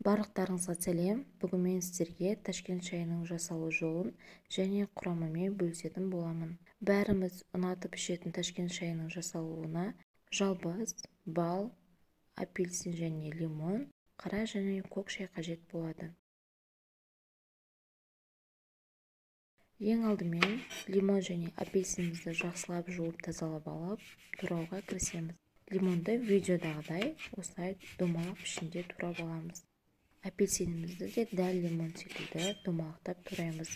Барлықтарыңызға сәлем. Бүгін мен сіздерге Ташкент шайының жасалу жолын және құрамымен бөлісетін боламын. Бәріміз ұнатып ішетін Ташкент шайының жасалуына жалбыз, бал, апельсин және лимон, қара және көк шай қажет болады. Ең алдымен лимон және апельсинімізді жақсылап жуып тазалап алып, турауға кірісеміз. Лимонды видеодағыдай осылай домалақ пішінде турап аламыз. Апельсинімізді де дәл лимон секілді домалақтап тураймыз.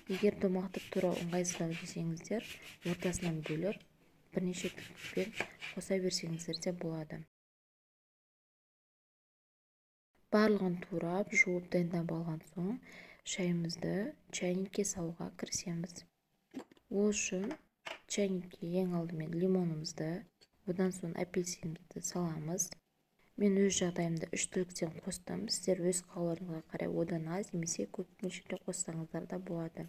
Егер домалақтап турау ыңғайсыздау десеңіздер, ортасынан бөліп, бірнеше түкпен қоса берсеңіздер де болады. Барлығын турап, жуып дайындап алған соң, шайымызды чайникке салуға кірісеміз. Ол үшін чайникке ең алдымен лимонымызды, одан соң апельсинімізді саламыз. Мен өз жағдайымда 3 түліктен қостым. Сіздер өз қалауларыңызға қарай одан аз немесе көп мөлшерде қоссаңыздар да болады.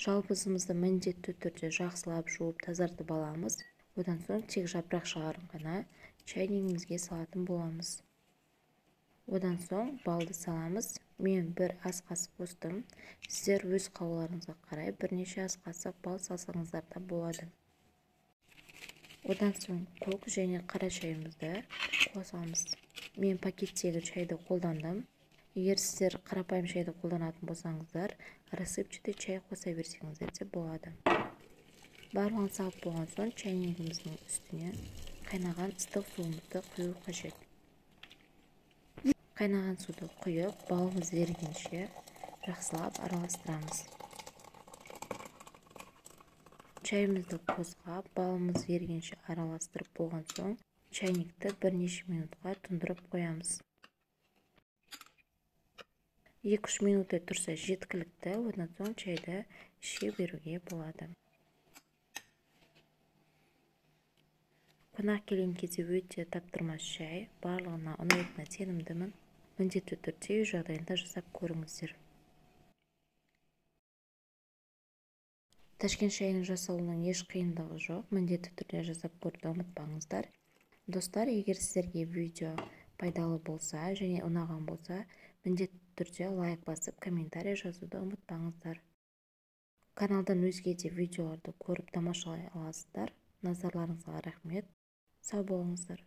Жалбызымызды міндетті түрде жақсылап жуып тазартып аламыз. Одан соң тек жапырақшаларын ғана чайнигімізге салатын боламыз. Одан соң балды саламыз. Мен бір ас қасық қостым. Сіздер өз қалауларыңызға қарай бірнеше ас қасық бал салсаңыздар да болады. Одан соң көк және қара шайымызды қосамыз. Мен пакеттегі шайды қолдандым. Егер сіздер қарапайым шайды қолданатын болсаңыздар, рассыпчатый чай қоса берсеңіздер де болады. Барлығын салып болған соң чайнигіміздің үстіне қайнаған ыстық суымызды құю қажет. Қайнаған суды құйып, балымыз ергенше жақсылап араластырамыз. Чайымызды қосқап, балымыз ергенше араластырып болған соң, чайникті бірнеше минутқа тұндырып қоямыз. 2-3 минуттай тұрса жеткілікті, одан соң чайды іше беруге болады. Қонақ келген кезде өте таптырмас шай, барлығына ұнайтынына сенімдімін. Міндетті түрде үй жағдайында жасап көріңіздер. Ташкент шайының жасалуының еш қиындығы жоқ. Міндетті түрде жасап көруді ұмытпаңыздар. Достар, егер сіздерге видео пайдалы болса және ұнаған болса, міндетті түрде лайк басып, комментарий жазуды ұмытпаңыздар. Каналдан өзге де видеоларды көріп тамашалай аласыздар. Назарларыңызға рахмет. Сау болыңыздар.